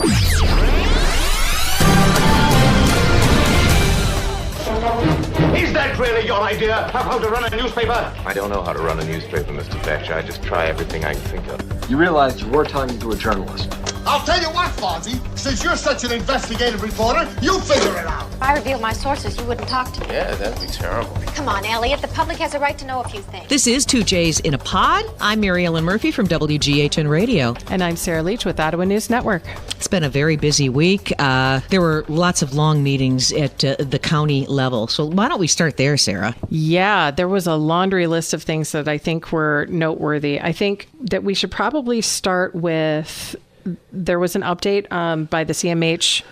Is that really your idea of how to run a newspaper? I don't know how to run a newspaper, Mr. Thatcher. I just try everything I can think of. You realize you were talking to a journalist. I'll tell you what, Fonzie. Since you're such an investigative reporter, you figure it out. If I revealed my sources, you wouldn't talk to me. Yeah, that'd be terrible. Come on, Elliot. The public has a right to know a few things. This is Two J's in a Pod. I'm Mary Ellen Murphy from WGHN Radio. And I'm Sarah Leach with Ottawa News Network. It's been a very busy week. There were lots of long meetings at the county level. So why don't we start there, Sarah? Yeah, there was a laundry list of things that I think were noteworthy. I think that we should probably start with, there was an update by the CMH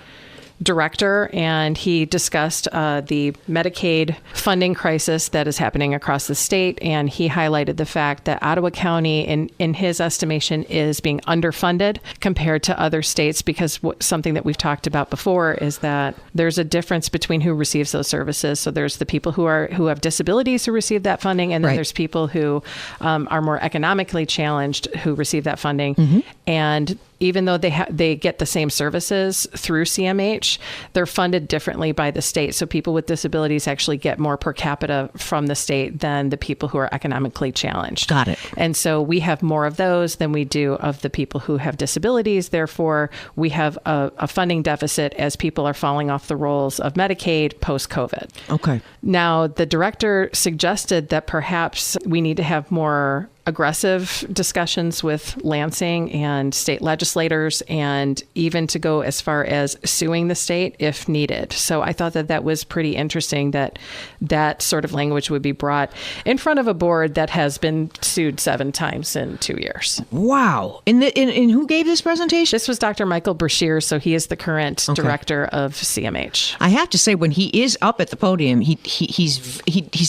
director, and he discussed the Medicaid funding crisis that is happening across the state. And he highlighted the fact that Ottawa County, in his estimation, is being underfunded compared to other states, because something that we've talked about before is that there's a difference between who receives those services. So there's the people who have disabilities who receive that funding, and then there's people who are more economically challenged who receive that funding. Mm-hmm. And even though they get the same services through CMH, they're funded differently by the state. So people with disabilities actually get more per capita from the state than the people who are economically challenged. Got it. And so we have more of those than we do of the people who have disabilities. Therefore, we have a funding deficit as people are falling off the rolls of Medicaid post-COVID. Okay. Now, the director suggested that perhaps we need to have more aggressive discussions with Lansing and state legislators, and even to go as far as suing the state if needed. So I thought that was pretty interesting, that sort of language would be brought in front of a board that has been sued 7 times in 2 years. Wow. And who gave this presentation? This was Dr. Michael Brashear, so he is the current director of CMH. I have to say, when he is up at the podium, he's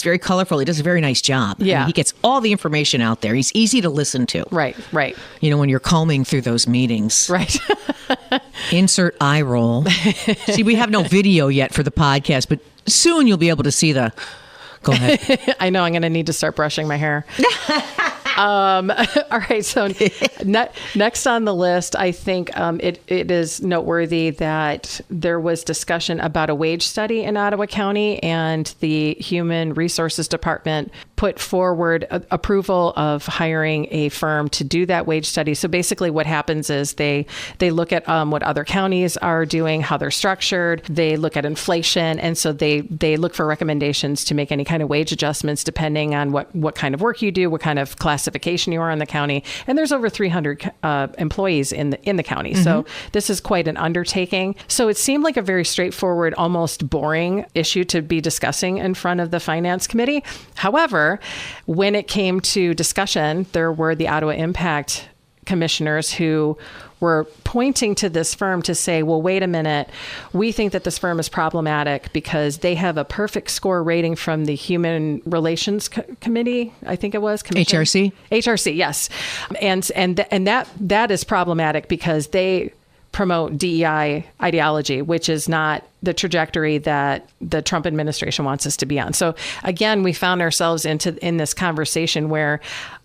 very colorful. He does a very nice job. Yeah. I mean, he gets all the information out there. He's easy to listen to. Right. You know, when you're combing through those meetings. Right. Insert eye roll. See, we have no video yet for the podcast, but soon you'll be able to see the... Go ahead. I know I'm going to need to start brushing my hair. All right. So next on the list, I think it is noteworthy that there was discussion about a wage study in Ottawa County, and the Human Resources Department put forward approval of hiring a firm to do that wage study. So basically what happens is they look at what other counties are doing, how they're structured. They look at inflation. And so they look for recommendations to make any kind of wage adjustments depending on what kind of work you do, what kind of classification you are in the county. And there's over 300 employees in the county. Mm-hmm. So this is quite an undertaking. So it seemed like a very straightforward, almost boring issue to be discussing in front of the Finance Committee. However, when it came to discussion, there were the Ottawa Impact commissioners who were pointing to this firm to say, well, wait a minute, we think that this firm is problematic because they have a perfect score rating from the Human Relations Committee, I think it was. HRC? HRC, yes. And that is problematic because they promote DEI ideology, which is not the trajectory that the Trump administration wants us to be on. So again, we found ourselves in this conversation where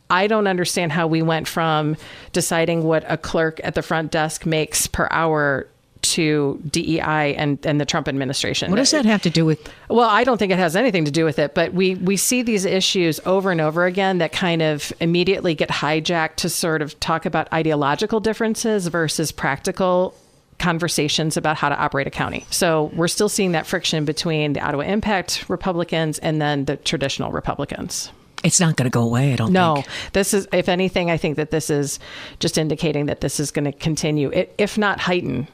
I don't understand how we went from deciding what a clerk at the front desk makes per hour to DEI and the Trump administration. What does that have to do with? Well, I don't think it has anything to do with it, but we see these issues over and over again that kind of immediately get hijacked to sort of talk about ideological differences versus practical conversations about how to operate a county. So we're still seeing that friction between the Ottawa Impact Republicans and then the traditional Republicans. It's not going to go away, I don't think. No, this is, if anything, I think that this is just indicating that this is going to continue, if not heighten.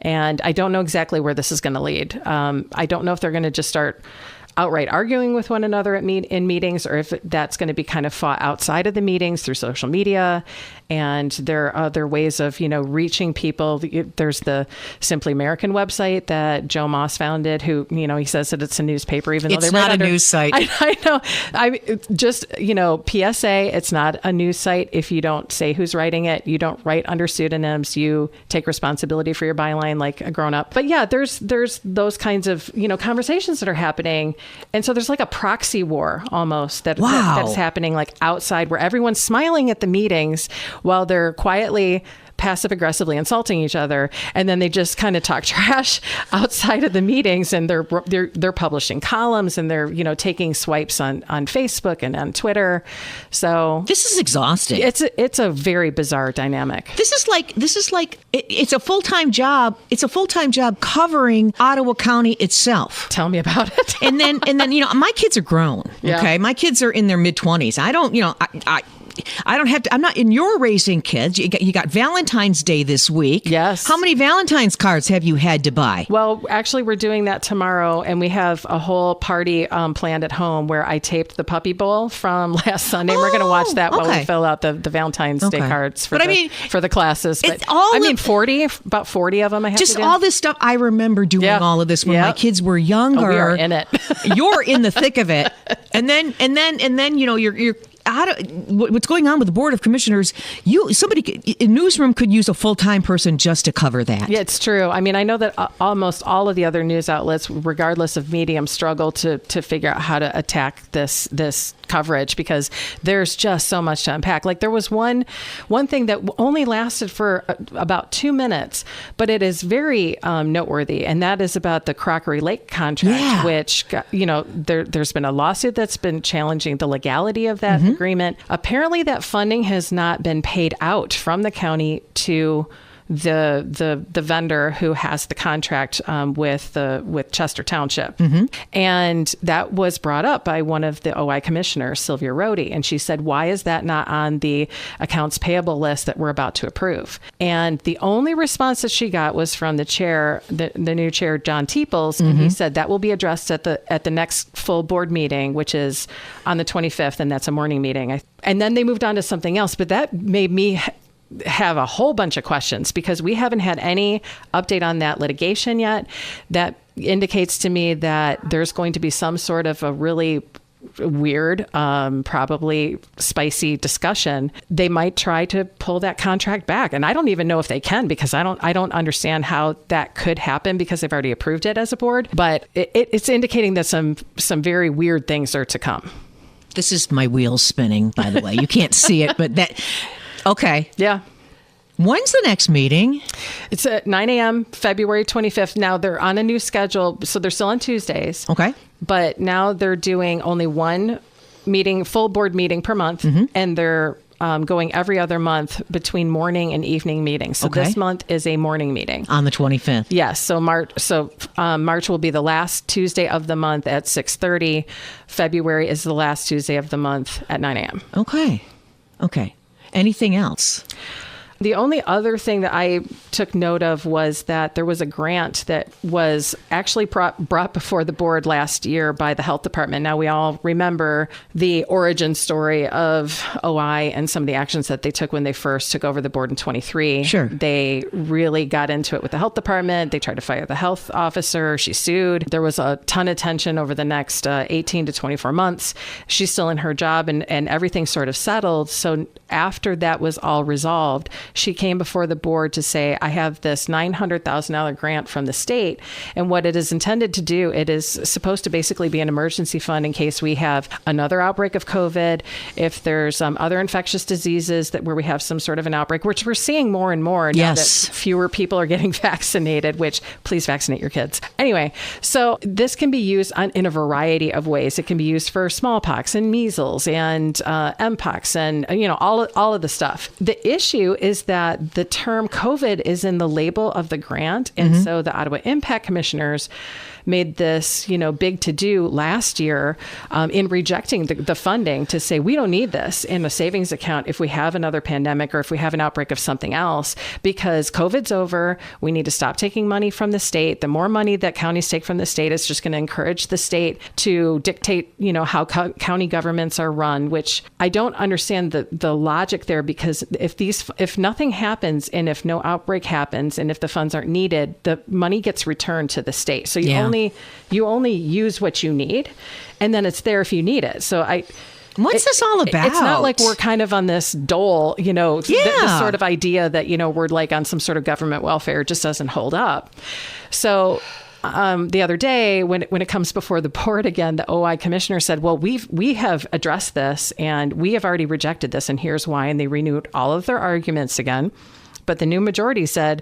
And I don't know exactly where this is going to lead. I don't know if they're going to just start outright arguing with one another in meetings, or if that's going to be kind of fought outside of the meetings through social media. And there are other ways of, reaching people. There's the Simply American website that Joe Moss founded, who, he says that it's a newspaper, even though it's not a news site. I know. PSA, it's not a news site. If you don't say who's writing it, you don't write under pseudonyms, you take responsibility for your byline like a grown up. But yeah, there's those kinds of, conversations that are happening. And so there's like a proxy war almost that's happening like outside, where everyone's smiling at the meetings while they're quietly passive aggressively insulting each other, and then they just kind of talk trash outside of the meetings, and they're publishing columns, and they're taking swipes on Facebook and on Twitter. So this is exhausting. It's a very bizarre dynamic. This is like it's a full-time job. It's a full-time job covering Ottawa County itself. Tell me about it. and then my kids are grown. Yeah. Okay, my kids are in their mid-20s. I don't I don't have to. I'm not. And you're raising kids. You got Valentine's Day this week. Yes. How many Valentine's cards have you had to buy? Well, actually, we're doing that tomorrow, and we have a whole party planned at home where I taped the puppy bowl from last Sunday. We're going to watch that while we fill out the Valentine's Day cards for the classes. But I mean, 40 of them. I have just to do. all this stuff. I remember doing all of this when my kids were younger. Oh, we are in it. You're in the thick of it, and then you're. What's going on with the Board of Commissioners? A newsroom could use a full-time person just to cover that. Yeah, it's true. I mean, I know that almost all of the other news outlets, regardless of medium, struggle to figure out how to attack this coverage because there's just so much to unpack. Like there was one thing that only lasted for about 2 minutes, but it is very noteworthy, and that is about the Crockery Lake contract, which there's been a lawsuit that's been challenging the legality of that agreement. Apparently, that funding has not been paid out from the county to the vendor who has the contract with Chester Township. And that was brought up by one of the OI commissioners, Sylvia Rohde. And she said, why is that not on the accounts payable list that we're about to approve? And the only response that she got was from the chair, the new chair, John Teeples. And he said that will be addressed at the next full board meeting, which is on the 25th. And that's a morning meeting. And then they moved on to something else. But that made me have a whole bunch of questions because we haven't had any update on that litigation yet. That indicates to me that there's going to be some sort of a really weird, probably spicy discussion. They might try to pull that contract back. And I don't even know if they can because I don't understand how that could happen because they've already approved it as a board. But it's indicating that some very weird things are to come. This is my wheels spinning, by the way. You can't see it, but that... Okay. Yeah. When's the next meeting? It's at 9 a.m., February 25th. Now they're on a new schedule, so they're still on Tuesdays. Okay. But now they're doing only one meeting, full board meeting per month, and they're going every other month between morning and evening meetings. So this month is a morning meeting. On the 25th. Yes. So March will be the last Tuesday of the month at 6:30. February is the last Tuesday of the month at 9 a.m. Okay. Anything else? The only other thing that I took note of was that there was a grant that was actually brought before the board last year by the health department. Now, we all remember the origin story of OI and some of the actions that they took when they first took over the board in 23. Sure. They really got into it with the health department. They tried to fire the health officer. She sued. There was a ton of tension over the next 18 to 24 months. She's still in her job and everything sort of settled. So after that was all resolved, she came before the board to say, I have this $900,000 grant from the state. And what it is intended to do, it is supposed to basically be an emergency fund in case we have another outbreak of COVID, if there's other infectious diseases where we have some sort of an outbreak, which we're seeing more and more now that fewer people are getting vaccinated, which please vaccinate your kids. Anyway, so this can be used in a variety of ways. It can be used for smallpox and measles and mpox and, all of the stuff. The issue is that the term COVID is in the label of the grant. And so the Ottawa Impact commissioners made this, big to-do last year in rejecting the funding to say, we don't need this in a savings account if we have another pandemic or if we have an outbreak of something else, because COVID's over. We need to stop taking money from the state. The more money that counties take from the state is just going to encourage the state to dictate, how county governments are run, which I don't understand the logic there, because if nothing happens and if no outbreak happens and if the funds aren't needed, the money gets returned to the state. So you only use what you need, and then it's there if you need it. So what's this all about? It's not like we're kind of on this dole, this sort of idea that, we're like on some sort of government welfare. It just doesn't hold up. So the other day, when it comes before the board again, the OI commissioner said, well, we have addressed this and we have already rejected this, and here's why. And they renewed all of their arguments again. But the new majority said,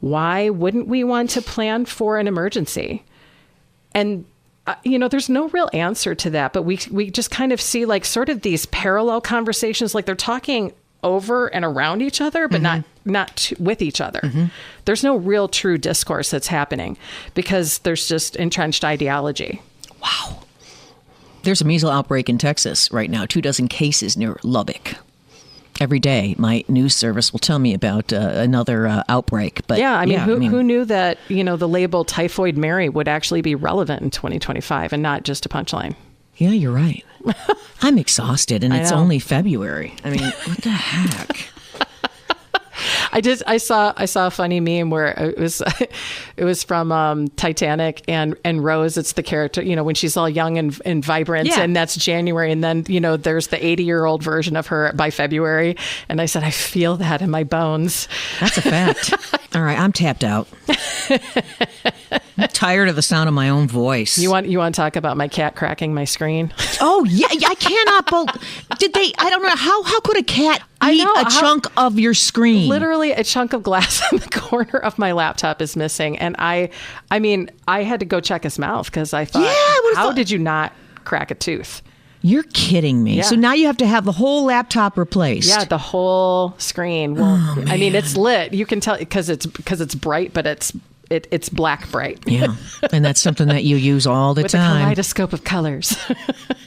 why wouldn't we want to plan for an emergency? And there's no real answer to that, but we just kind of see like sort of these parallel conversations, like they're talking over and around each other, but not with each other. There's no real true discourse that's happening because there's just entrenched ideology. Wow. There's a measles outbreak in Texas right now, 24 cases near Lubbock. Every day, my news service will tell me about another outbreak. But who knew that the label Typhoid Mary would actually be relevant in 2025 and not just a punchline? Yeah, you're right. I'm exhausted, and it's know. only February. I mean, what the heck? I saw a funny meme where it was from Titanic and Rose. It's the character, when she's all young and vibrant, and that's January. And then, there's the 80-year-old version of her by February. And I said, I feel that in my bones. That's a fact. All right, I'm tapped out. I'm tired of the sound of my own voice. You want to talk about my cat cracking my screen? Oh, yeah, I cannot. I don't know. How could a cat eat a chunk of your screen? Literally a chunk of glass in the corner of my laptop is missing. And I had to go check his mouth because I thought, how did you not crack a tooth? You're kiddting me. Yeah. So now you have to have the whole laptop replaced. Yeah, the whole screen. Well, it's lit. You can tell because it's bright, but it's black bright. Yeah, and that's something that you use all the With time. With a kaleidoscope of colors.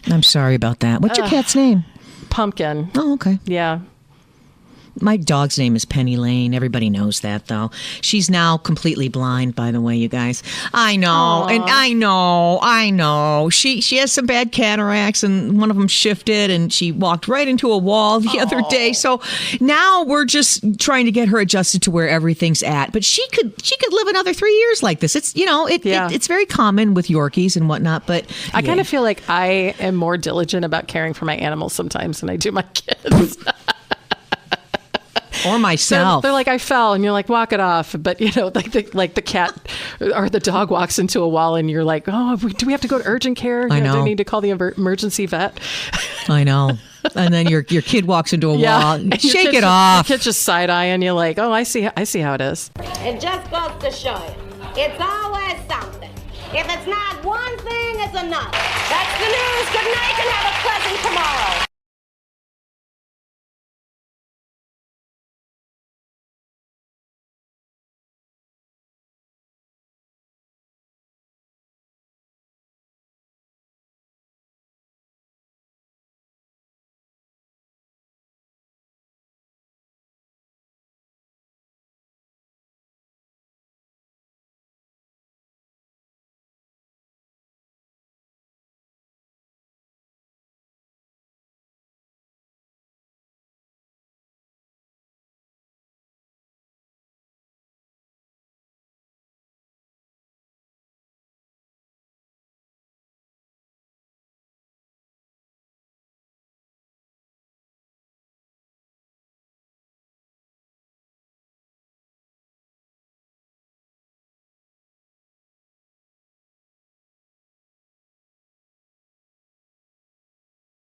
I'm sorry about that. What's your cat's name? Pumpkin. Oh, okay. Yeah. My dog's name is Penny Lane. Everybody knows that, though. She's now completely blind, by the way, you guys. I know, and I know. She has some bad cataracts, and one of them shifted, and she walked right into a wall the other day. So now we're just trying to get her adjusted to where everything's at. But she could live another 3 years like this. It's it's very common with Yorkies and whatnot. But I kind of feel like I am more diligent about caring for my animals sometimes than I do my kids. Or myself. They're like, I fell, and you're like, walk it off. But like the cat or the dog walks into a wall, and you're like, oh, do we have to go to urgent care? I know. Do we need to call the emergency vet? I know. And then your kid walks into a wall. Shake it off. Your kid's just side eye, and you're like, oh, I see how it is. It just goes to show you, it's always something. If it's not one thing, it's another. That's the news. Good night, and have a pleasant tomorrow.